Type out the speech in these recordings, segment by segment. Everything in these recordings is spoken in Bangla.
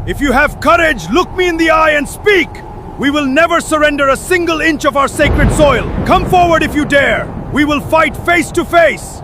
If you have courage, look me in the eye and speak. We will never surrender a single inch of our sacred soil. Come forward if you dare. We will fight face to face.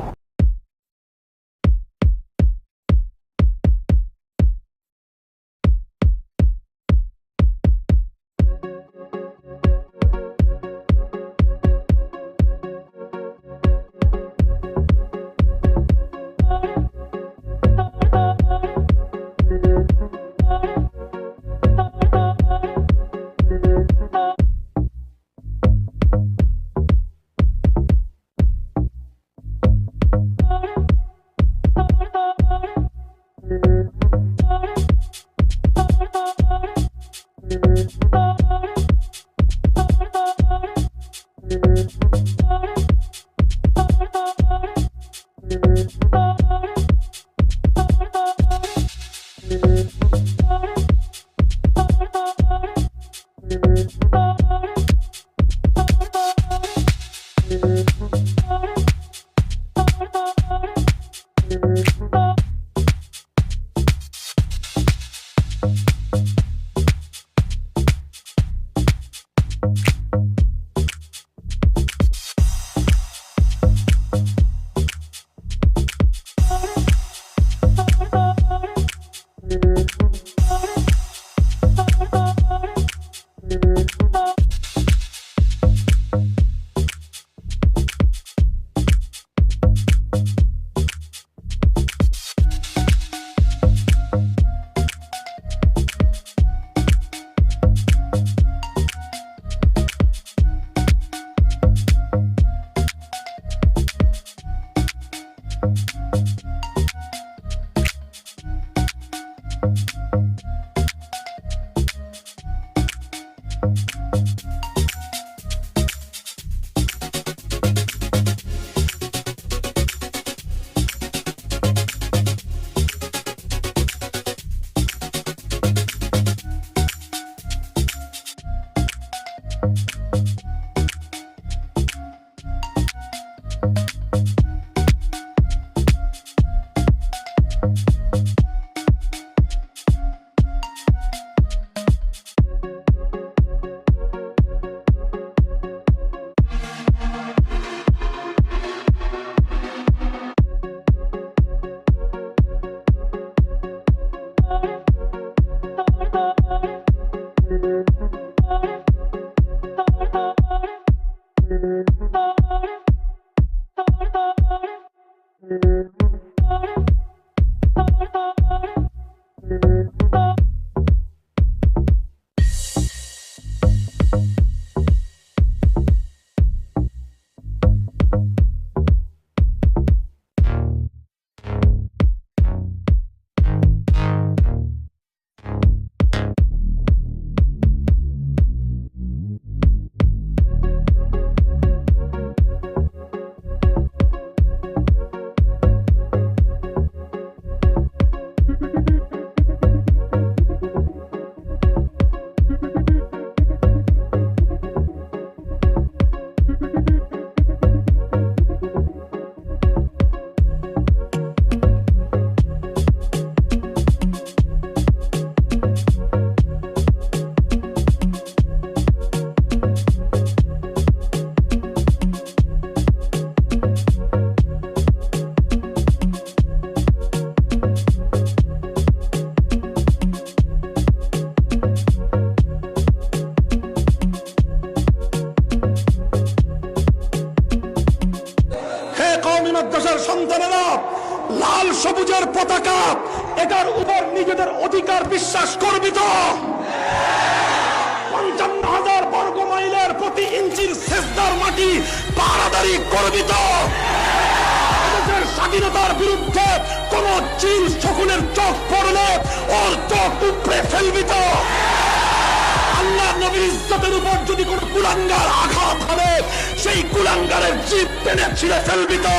সন্তানেরা লাল সবুজের পতাকা এটার উপর নিজেদের অধিকার বিশ্বাস করবি তো? ৫৫,০০০ বর্গ মাইলের প্রতি ইঞ্চির সেজদার মাটি পাহারাদারি করবি তো? দেশের স্বাধীনতার বিরুদ্ধে কোন চিল শকুনের চোখ পড়লে ওর চোখ উপড়ে ফেলবি তো? আল্লাহ নবীর ইজ্জতের উপর যদি কোন কুলাঙ্গার আঘাত করে সেই কুলাঙ্গারের জিভ টেনে ছিঁড়ে ফেলবি তো?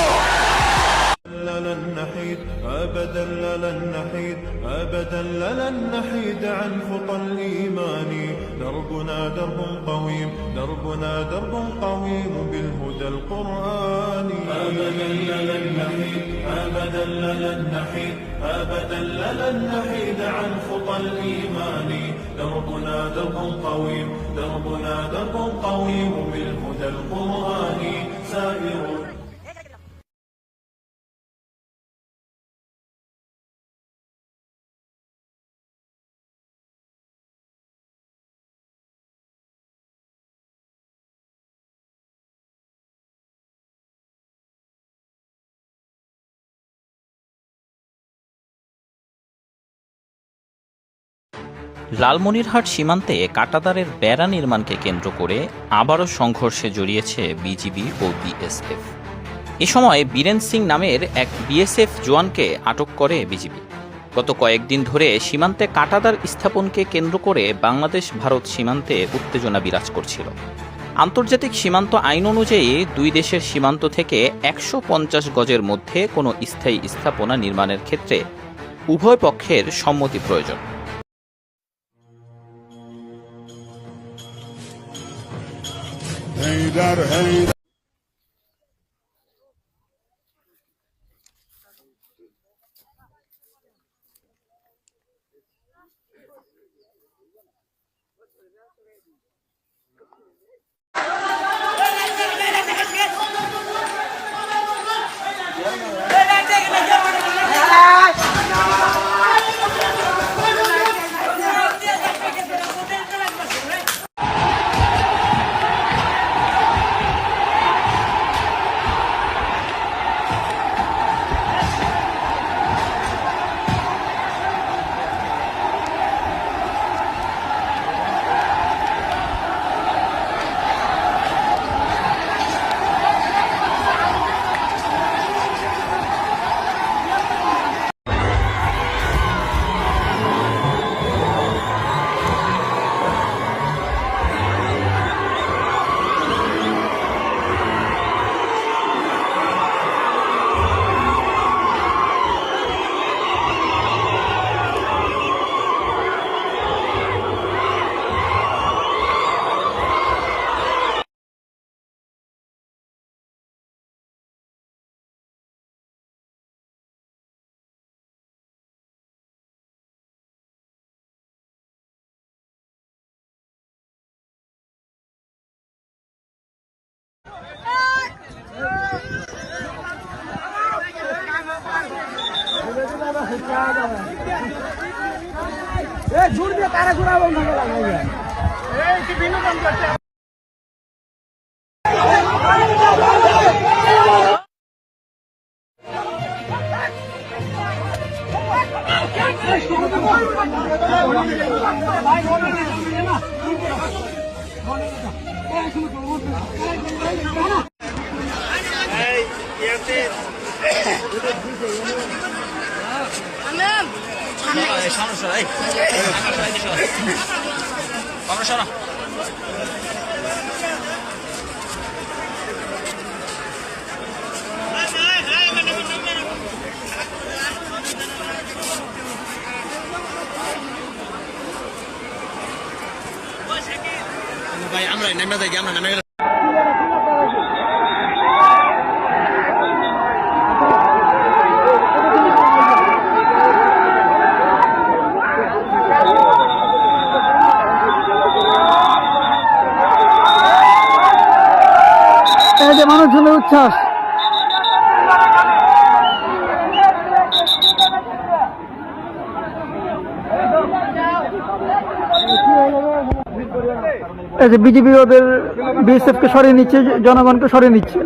أبدا لن نحيد أبدا لن نحيد عن خطى الإيمان دربنا درب قويم دربنا درب قويم بالهدى القرآني أبدا لن نحيد أبدا لن نحيد أبدا لن نحيد عن خطى الإيمان دربنا درب قويم دربنا درب قويم بالهدى القرآني سائر লালমনিরহাট সীমান্তে কাঁটাতারের বেড়া নির্মাণকে কেন্দ্র করে আবারও সংঘর্ষে জড়িয়েছে বিজিবি ও বিএসএফ। এ সময় বীরেন সিং নামের এক বিএসএফ জওয়ানকে আটক করে বিজিবি। গত কয়েকদিন ধরে সীমান্তে কাঁটাতার স্থাপনকে কেন্দ্র করে বাংলাদেশ ভারত সীমান্তে উত্তেজনা বিরাজ করছিল। আন্তর্জাতিক সীমান্ত আইন অনুযায়ী দুই দেশের সীমান্ত থেকে ১৫০ গজের মধ্যে কোনো স্থায়ী স্থাপনা নির্মাণের ক্ষেত্রে উভয় পক্ষের সম্মতি প্রয়োজন। झूठ दिया तारा घुरा ভাই আমরা নেমে যাই আমরা নেমে গেলাম। এই যে মানুষজনের উচ্ছ্বাস, এই যে বিজেপি ওদের বিএসএফ কে সরিয়ে নিচ্ছে, জনগণকে সরিয়ে নিচ্ছে।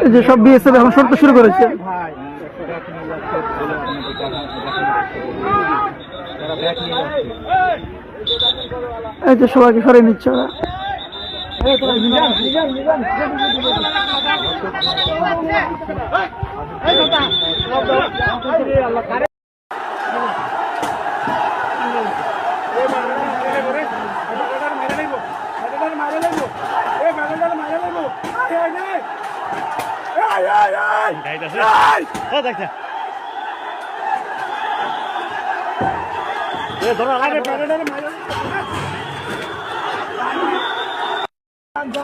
এই যে সব বিএসএফ এখন সরতে শুরু করেছে। এই যে সবাইকে সরিয়ে নিচ্ছে ওরা।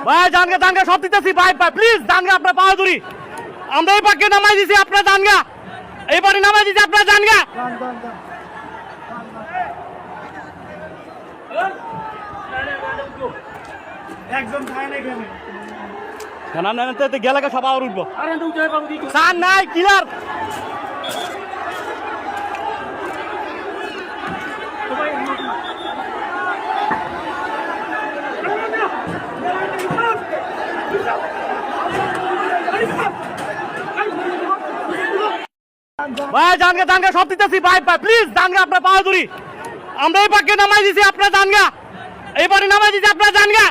ভাই জানগা জানগা সব দিতেছি ভাই ভাই প্লিজ জানগা আপনার পাওয়া ধরি আমরা এই পাকে নামাই দিছি আপনার জানগা এইবারে নামাই দিছি আপনার জানগা একজন খায় না এখানে না না না তো গেলাকে সব আবার উঠবো আরে তো উঠে পাবো কি সান নাই কিলার ভাই জানগা জানগা সব দিতেছি ভাই ভাই প্লিজ জানগা আপনার পাওয়া ধরি আমরা এই পাকে নামাই দিছি আপনার জানগা এইবারে নামাই দিছি আপনার জানগা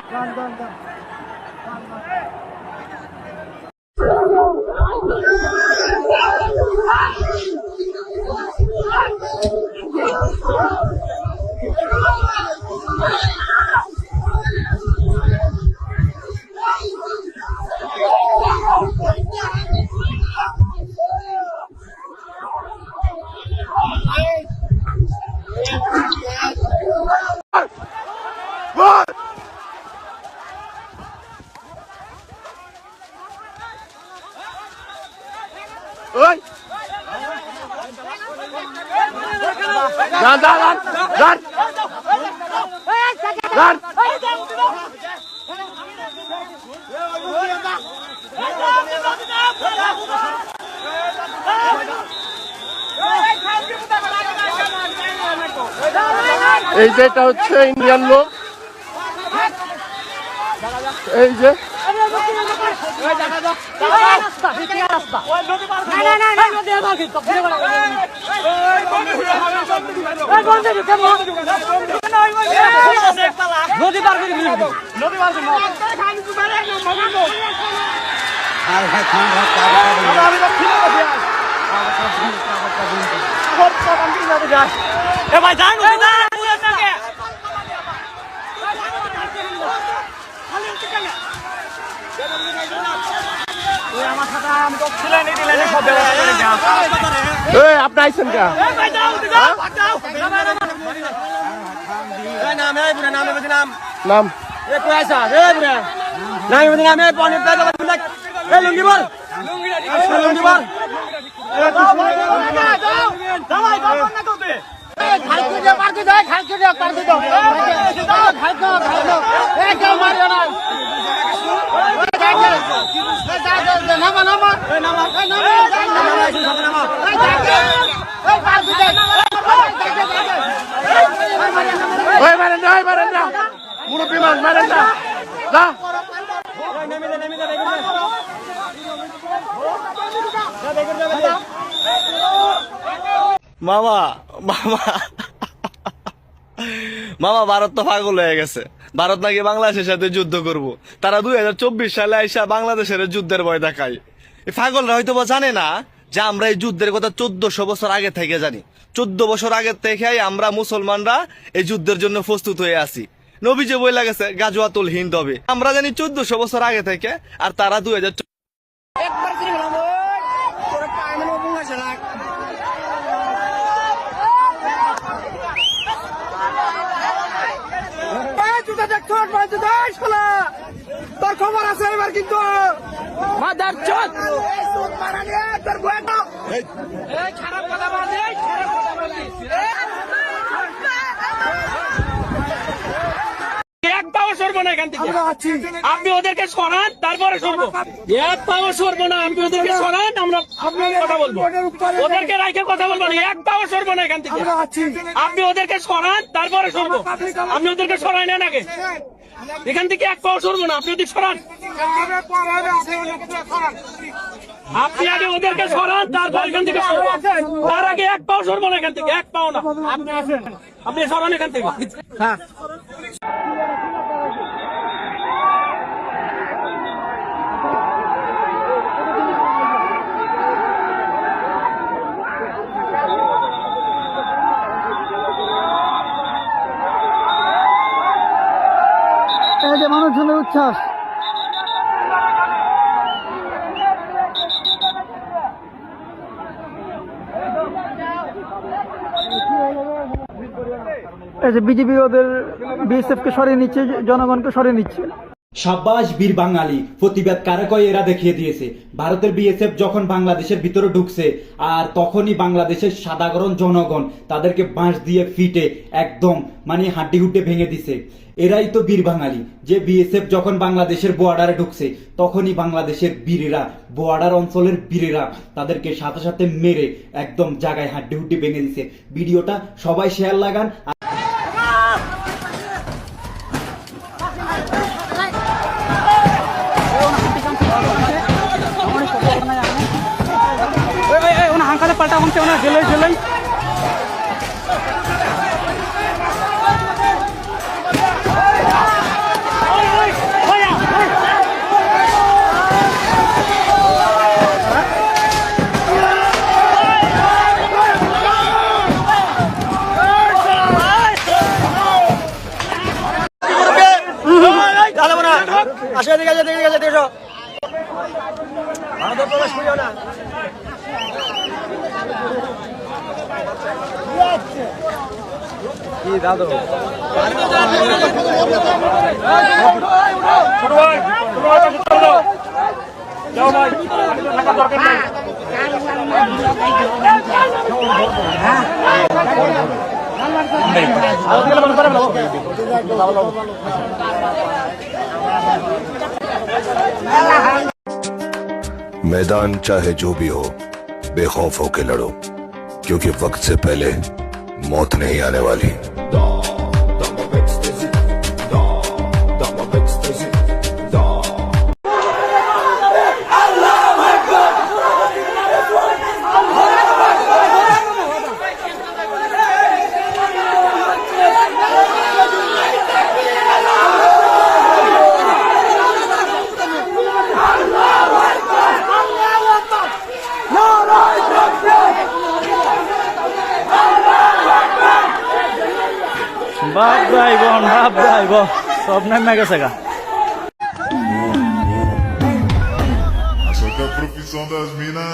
এই যেটা হচ্ছে ইন্ডিয়ান লোক এই যে ভাই জান আপনি আইসেন কে নাম মুরব্বী মান মারেন না যা মামা মামা মামা ভারত তো পাগল হয়ে গেছে ভারত নাকি বাংলাদেশের সাথে যুদ্ধ করব তারা 2024 সালে আইসা বাংলাদেশের যুদ্ধের ভয় দেখায় এই পাগলরা হয়তো বা জানে না যে আমরা এই যুদ্ধের কথা 1400 বছর আগে থেকে জানি 14 বছর আগে থেকে আমরা মুসলমানরা এই যুদ্ধের জন্য প্রস্তুত হয়ে আছি নবী যে বইলা গেছে গাজওয়াতুল হিন্দ হবে আমরা জানি 1400 বছর আগে থেকে আর তারা 2000 তোর খবর আছে এবার কিন্তু এক পাও সরবো না এখান থেকে আপনি ওদেরকে সরান তারপরে সরবো এক পাও সরবো না আপনি ওদেরকে সরান আমরা কথা বলবো ওদেরকে রাখে কথা বলবো না এক পাও সরবো না এখান থেকে আপনি ওদেরকে সরান তারপরে সরবো আপনি ওদেরকে সরাই নেন আগে এখান থেকে এক পাও সরবো না আপনি ওদের সরান আপনি আগে ওদেরকে সরান তারপর এখান থেকে সরবো তার আগে এক পাও সরবো না এখান থেকে এক পাও না আপনি আসেন আপনি সরান এখান থেকে হ্যাঁ এই যে মানুষজনের উচ্ছ্বাস এই যে বিজেপি ওদের বিএসএফ কে সরিয়ে নিচ্ছে, জনগণকে সরিয়ে নিচ্ছে। সাব্বাস বীর বাঙালি, প্রতিবাদ কারে কয় এরা দেখিয়ে দিয়েছে। ভারতের বিএসএফ যখন বাংলাদেশের ভিতরে ঢুকছে আর তখনই বাংলাদেশের সাধারণ জনগণ তাদেরকে বাঁশ দিয়ে ফিটে একদম মানে হাড্ডি হুড্ডে ভেঙে দিছে। এরাই তো বীর বাঙালি, যে বিএসএফ যখন বাংলাদেশের বর্ডারে ঢুকছে তখনই বাংলাদেশের বীরেরা, বর্ডার অঞ্চলের বীরেরা তাদেরকে সাথে সাথে মেরে একদম জায়গায় হাড্ডি হুড্ডি ভেঙে দিছে। ভিডিওটা সবাই শেয়ার লাগান। পাল্টা हमसे होना जले जले मैदान चाहे जो भी हो, बेखौफ होके लड़ो, क्योंकि वक्त से पहले मौत नहीं आने वाली। বাপ ভাই বোন সব নামে গেছে গা। A profissão das minas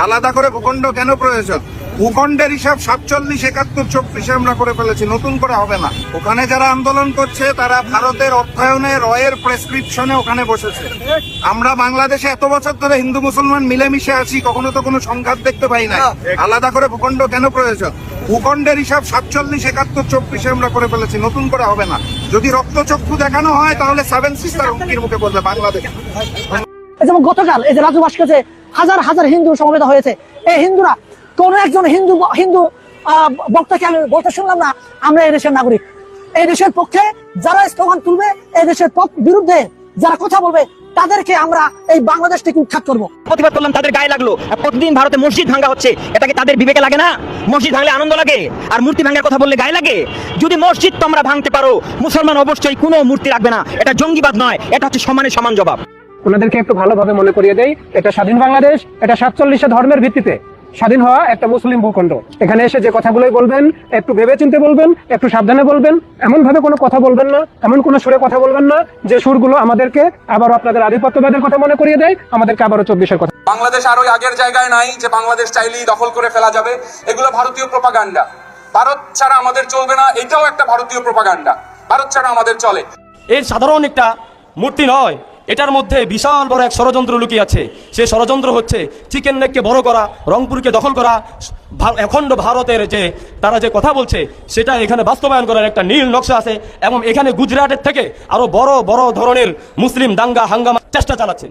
আলাদা করে ভূখণ্ড কেন প্রয়োজন? ভূখণ্ডের হিসাব 47, 71, 34 আমরা করে ফেলেছি, নতুন করে হবে না। ওখানে যারা আন্দোলন করছে তারা ভারতের অর্থায়নে, রয়ের প্রেসক্রিপশনে ওখানে বসেছে। আমরা বাংলাদেশে এত বছর ধরে হিন্দু মুসলমান মিলেমিশে আছি, কখনো তো কোনো সংঘাত দেখতে পাই না। আলাদা করে ভূখণ্ড কেন প্রয়োজন? ভূখণ্ডের হিসাব 47, 71, 34 আমরা করে ফেলেছি, নতুন করে হবে না। যদি রক্তচক্ষু দেখানো হয় তাহলে 7 সিস্টার হুমকির মুখে পড়বে বাংলাদেশ। যেমন গতকাল এই যে রাজু ভাস্কর্যে হাজার হাজার হিন্দু সমবেত হয়েছে। এই হিন্দুরা কোন একজন হিন্দু বক্তাকে আমি বলতে শুনলাম না আমরা এই দেশের নাগরিক। এই দেশের পক্ষে যারা স্লোগান তুলবে, এই দেশের বিরুদ্ধে যারা কথা বলবে, তাদেরকে আমরা এই বাংলাদেশ থেকে উৎখাত করবো। প্রতিবাদ করলাম, তাদের গায়ে লাগলো। প্রতিদিন ভারতে মসজিদ ভাঙা হচ্ছে, এটাকে তাদের বিবেকে লাগে না? মসজিদ ভাঙলে আনন্দ লাগে, আর মূর্তি ভাঙার কথা বললে গায়ে লাগে? যদি মসজিদ তোমরা ভাঙতে পারো, মুসলমান অবশ্যই কোনো মূর্তি রাখবে না। এটা জঙ্গিবাদ নয়, এটা হচ্ছে সমানে সমান জবাব। ওনাদেরকে একটু ভালোভাবে মনে করিয়ে দেই, এটা স্বাধীন বাংলাদেশ, এটা 47 ধর্মের ভিত্তিতে স্বাধীন হওয়া একটা মুসলিম ভূখণ্ড। এখানে এসে যে কথাগুলোই বলবেন একটু ভেবে চিন্তে বলবেন, একটু সাবধানে বলবেন। এমন ভাবে কোনো কথা বলবেন না, এমন কোনো সুরে কথা বলবেন না যে সুরগুলো আমাদেরকে আবারও আপনাদের আধিপত্যবাদের কথা মনে করিয়ে দেয়, আমাদেরকে আবারও 24-এর কথা। বাংলাদেশ আর ওই আগের জায়গায় নাই যে বাংলাদেশ চাইলেই দখল করে ফেলা যাবে। এগুলো ভারতীয় প্রপাগান্ডা। ভারত ছাড়া আমাদের চলবে না, এটাও একটা ভারতীয় প্রপাগান্ডা। ভারত ছাড়া আমাদের চলে। এর সাধারণ একটা মূর্তি নয়, এটার মধ্যে বিশাল বড় এক ষড়যন্ত্র লুকিয়ে আছে। সেই ষড়যন্ত্র হচ্ছে চিকেন নেককে বড় করা, রংপুরকে দখল করা, অখণ্ড ভারতের যে তারা যে কথা বলছে সেটা এখানে বাস্তবায়ন করার একটা নীল নকশা আছে। এবং এখানে গুজরাটের থেকে আরো বড় বড় ধরনের মুসলিম দাঙ্গা হাঙ্গামা চেষ্টা চালাচ্ছে।